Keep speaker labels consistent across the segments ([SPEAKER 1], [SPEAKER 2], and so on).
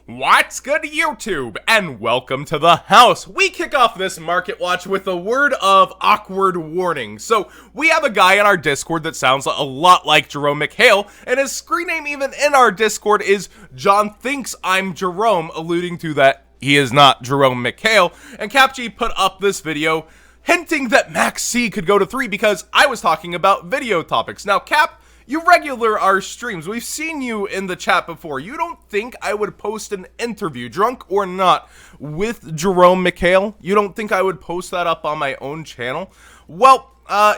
[SPEAKER 1] What's good, YouTube? And welcome to the house. We kick off this market watch with a word of awkward warning. So, we have a guy in our Discord that sounds a lot like Jerome McHale, and his screen name even in our Discord is John Thinks I'm Jerome, alluding to that he is not Jerome McHale. And CapG put up this video hinting that Maxx could go to 3 because I was talking about video topics. Now, Cap, you regular our streams. We've seen you in the chat before. You don't think I would post an interview, drunk or not, with Jerome McHale? You don't think I would post that up on my own channel? Well,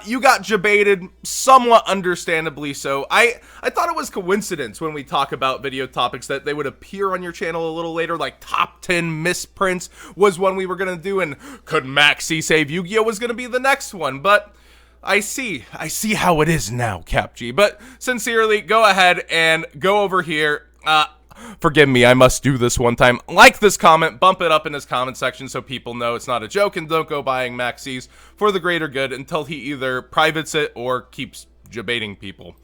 [SPEAKER 1] you got debated, somewhat understandably so. I thought it was coincidence when we talk about video topics that they would appear on your channel a little later, like top 10 misprints was one we were going to do, and could Maxx save Yu-Gi-Oh! Was going to be the next one, but I see how it is now, CapG. But sincerely, go ahead and go over here. Forgive me, I must do this one time. Like this comment, bump it up in his comment section so people know it's not a joke, and don't go buying Maxx for the greater good until he either privates it or keeps debating people.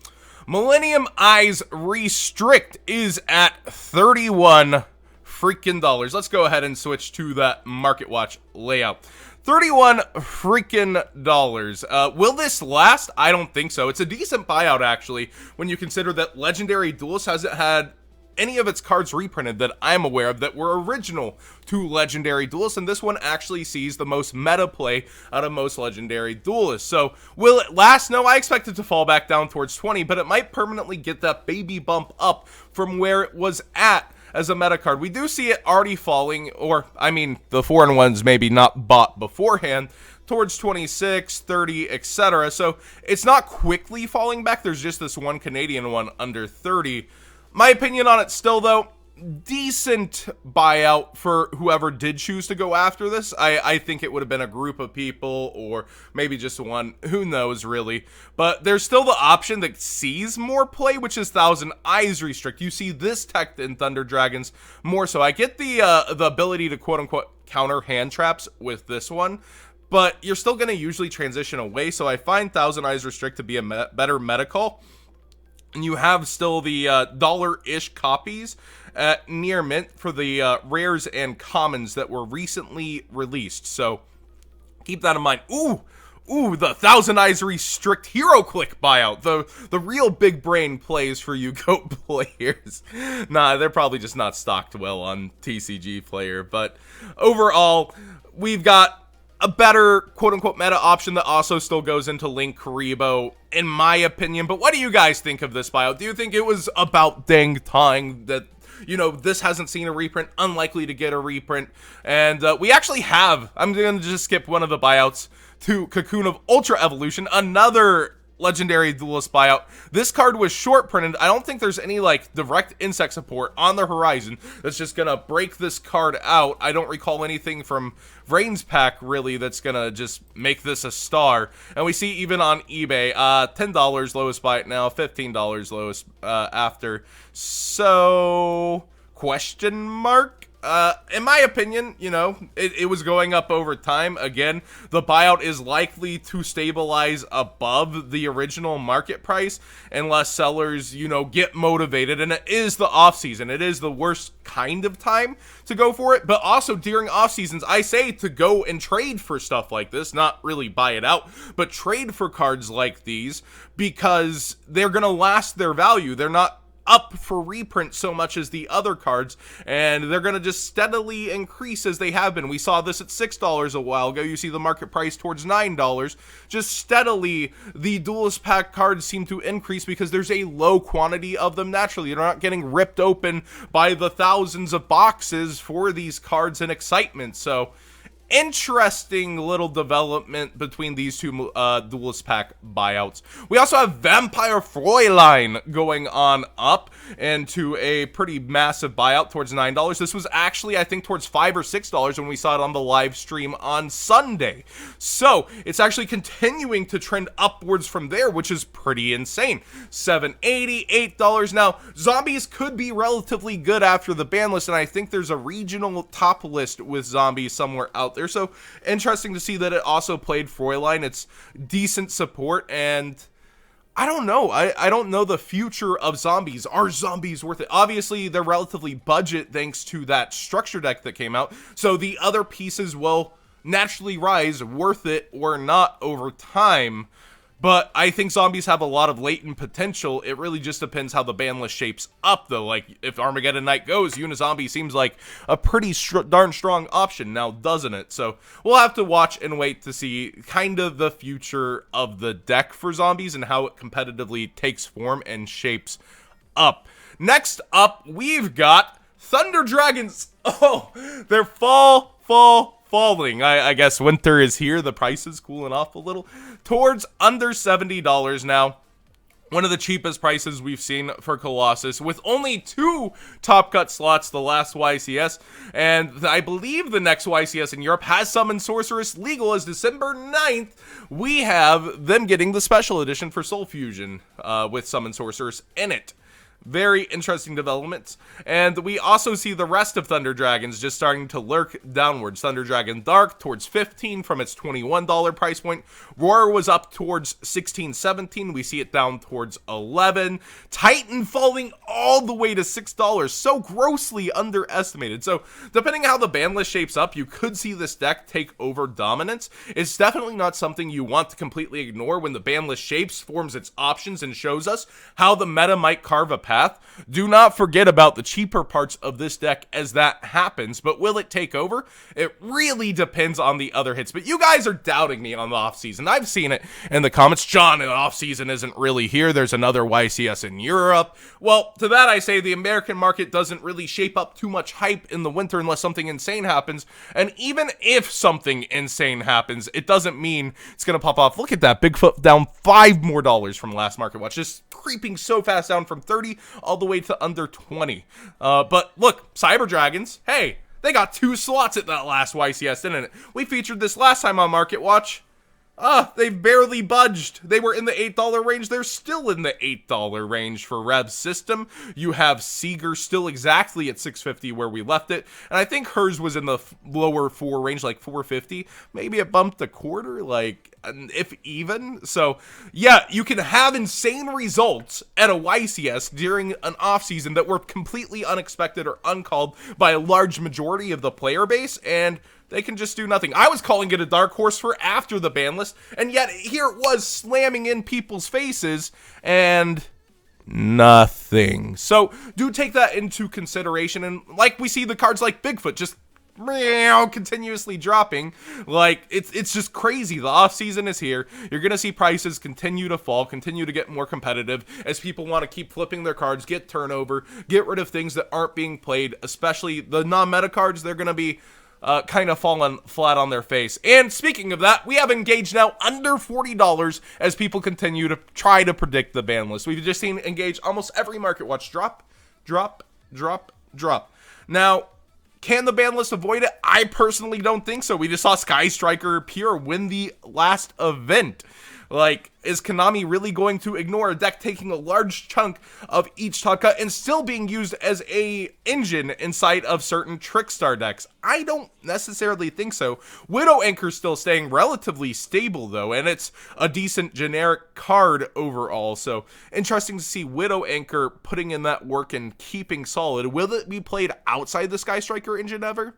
[SPEAKER 1] Millennium Eyes Restrict is at 31 freaking dollars. Let's go ahead and switch to that market watch layout. 31 freaking dollars. Will this last? I don't think so. It's a decent buyout, actually, when you consider that Legendary Duelist hasn't had any of its cards reprinted that I'm aware of that were original to Legendary Duelist, and this one actually sees the most meta play out of most Legendary Duelists. So, will it last? No, I expect it to fall back down towards 20, but it might permanently get that baby bump up from where it was at as a meta card. We do see it already falling, or, I mean, the foreign ones maybe not bought beforehand, towards 26, 30, etc. So, it's not quickly falling back. There's just this one Canadian one under 30. My opinion on it still, though, decent buyout for whoever did choose to go after this. I think it would have been a group of people or maybe just one. Who knows, really. But there's still the option that sees more play, which is Thousand Eyes Restrict. You see this tech in Thunder Dragons more so. I get the ability to quote-unquote counter hand traps with this one, but you're still going to usually transition away, so I find Thousand Eyes Restrict to be a better meta call. And you have still the dollar-ish copies at near mint for the rares and commons that were recently released. So keep that in mind. Ooh, the Thousand Eyes Restrict Hero Click buyout. The real big brain plays for you GOAT players. Nah, they're probably just not stocked well on TCG Player. But overall, we've got a better quote-unquote meta option that also still goes into Link Karibo, in my opinion. But what do you guys think of this buyout? Do you think it was about dang time that, you know, this hasn't seen a reprint, unlikely to get a reprint? And we actually have, I'm going to just skip one of the buyouts to Cocoon of Ultra Evolution, another Legendary Duelist buyout. This card was short printed. I don't think there's any like direct insect support on the horizon that's just gonna break this card out. I don't recall anything from Vrain's pack really that's gonna just make this a star. And we see even on eBay, $10 lowest buy it now, $15 lowest after. So question mark? In my opinion, you know, it was going up over time. Again, the buyout is likely to stabilize above the original market price unless sellers, you know, get motivated. And it is the off season. It is the worst kind of time to go for it. But also during off seasons, I say to go and trade for stuff like this, not really buy it out, but trade for cards like these because they're going to last their value. They're not up for reprint so much as the other cards, and they're going to just steadily increase as they have been. We saw this at $6 a while ago. You see the market price towards $9. Just steadily, the Duelist pack cards seem to increase because there's a low quantity of them naturally. You're not getting ripped open by the thousands of boxes for these cards and excitement. So interesting little development between these two Duelist pack buyouts. We also have Vampire Fräulein going on up into a pretty massive buyout towards $9. This was actually, I think, towards $5 or $6 when we saw it on the live stream on Sunday. So it's actually continuing to trend upwards from there, which is pretty insane. $7.80, $8. Now, zombies could be relatively good after the ban list, and I think there's a regional top list with zombies somewhere out there. So interesting to see that it also played Fräulein. It's decent support, and I don't know. I don't know the future of zombies. Are zombies worth it? Obviously, they're relatively budget thanks to that structure deck that came out. So the other pieces will naturally rise, worth it or not over time. But I think zombies have a lot of latent potential. It really just depends how the ban list shapes up, though. Like, if Armageddon Night goes, Unizombie seems like a pretty darn strong option now, doesn't it? So we'll have to watch and wait to see kind of the future of the deck for zombies and how it competitively takes form and shapes up. Next up, we've got Thunder Dragons. Oh, they're falling. I guess winter is here. The price is cooling off a little towards under $70 now. One of the cheapest prices we've seen for Colossus, with only 2 top cut slots the last YCS, and I believe the next YCS in Europe has Summon Sorceress legal as December 9th. We have them getting the special edition for Soul Fusion with Summon Sorceress in it. Very interesting developments. And we also see the rest of Thunder Dragons just starting to lurk downwards. Thunder Dragon Dark towards $15 from its $21 price point. Roar was up towards $16, $17. We see it down towards $11. Titan falling all the way to $6. So grossly underestimated. So depending how the ban list shapes up, you could see this deck take over dominance. It's definitely not something you want to completely ignore when the ban list shapes, forms its options, and shows us how the meta might carve a path. Do not forget about the cheaper parts of this deck as that happens, but will it take over? It really depends on the other hits, but you guys are doubting me on the offseason. I've seen it in the comments. John, the offseason isn't really here. There's another YCS in Europe. Well, to that I say the American market doesn't really shape up too much hype in the winter unless something insane happens, and even if something insane happens, it doesn't mean it's going to pop off. Look at that, Bigfoot down $5 more from last market watch, just creeping so fast down from 30 all the way to under 20. But look, Cyber Dragons, hey, they got 2 slots at that last YCS, didn't it? We featured this last time on Market Watch. They've barely budged. They were in the $8 range. They're still in the $8 range for Rev's system. You have Seeger still exactly at $650 where we left it. And I think hers was in the lower 4 range, like $450. Maybe it bumped a quarter, like, if even. So, yeah, you can have insane results at a YCS during an offseason that were completely unexpected or uncalled by a large majority of the player base, and they can just do nothing. I was calling it a dark horse for after the ban list, and yet here it was slamming in people's faces, and nothing. So do take that into consideration, and like we see the cards like Bigfoot just continuously dropping. Like, it's just crazy. The off season is here. You're gonna see prices continue to fall, continue to get more competitive as people want to keep flipping their cards, get turnover, get rid of things that aren't being played, especially the non-meta cards. They're gonna be kind of falling flat on their face. And speaking of that, we have Engage now under $40 as people continue to try to predict the ban list. We've just seen Engage almost every market watch drop. Now, can the ban list avoid it? I personally don't think so. We just saw Sky Striker Pure win the last event. Like, is Konami really going to ignore a deck taking a large chunk of each top cut and still being used as a engine inside of certain Trickstar decks? I don't necessarily think so. Widow Anchor's still staying relatively stable though, and it's a decent generic card overall. So interesting to see Widow Anchor putting in that work and keeping solid. Will it be played outside the Sky Striker engine ever?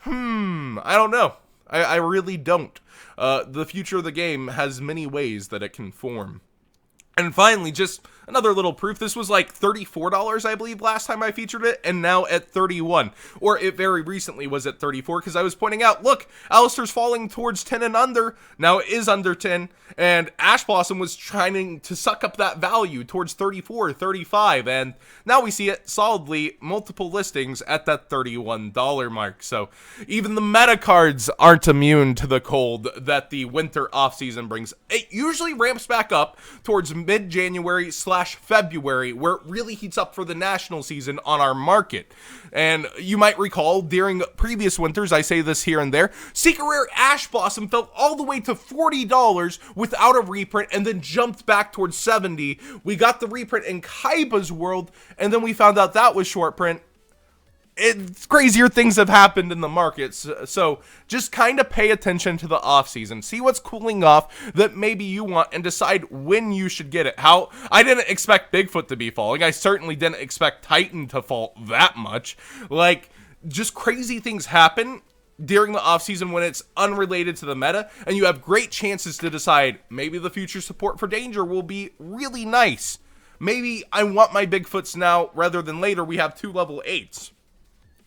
[SPEAKER 1] I don't know. I really don't. The future of the game has many ways that it can form. And finally, just another little proof. This was like $34, I believe, last time I featured it, and now at $31. Or it very recently was at $34, because I was pointing out, look, Alistair's falling towards 10 and under. Now it is under 10, and Ash Blossom was trying to suck up that value towards 34, 35, and now we see it solidly, multiple listings at that $31 mark. So even the meta cards aren't immune to the cold that the winter offseason brings. It usually ramps back up towards mid-January/February, where it really heats up for the national season on our market. And you might recall during previous winters, I say this here and there, Secret Rare Ash Blossom fell all the way to $40 without a reprint and then jumped back towards $70. We got the reprint in Kaiba's World, and then we found out that was short print. crazier things have happened in the markets. So just kind of pay attention to the off season, see what's cooling off that maybe you want, and decide when you should get it. How I didn't expect Bigfoot to be falling. I certainly didn't expect Titan to fall that much. Like, just crazy things happen during the offseason when it's unrelated to the meta, and you have great chances to decide maybe the future support for Danger will be really nice. Maybe I want my Bigfoots now rather than later. We have 2 level 8s.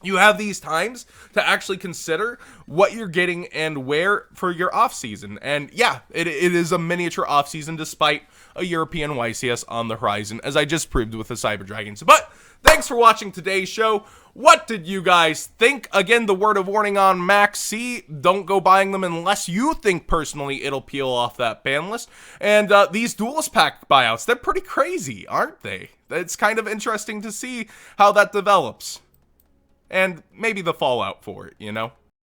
[SPEAKER 1] You have these times to actually consider what you're getting and where for your off-season. And yeah, it is a miniature off-season despite a European YCS on the horizon, as I just proved with the Cyber Dragons. But thanks for watching today's show. What did you guys think? Again, the word of warning on Maxx. Don't go buying them unless you think personally it'll peel off that ban list. And these Duelist pack buyouts, they're pretty crazy, aren't they? It's kind of interesting to see how that develops. And maybe the fallout for it, you know?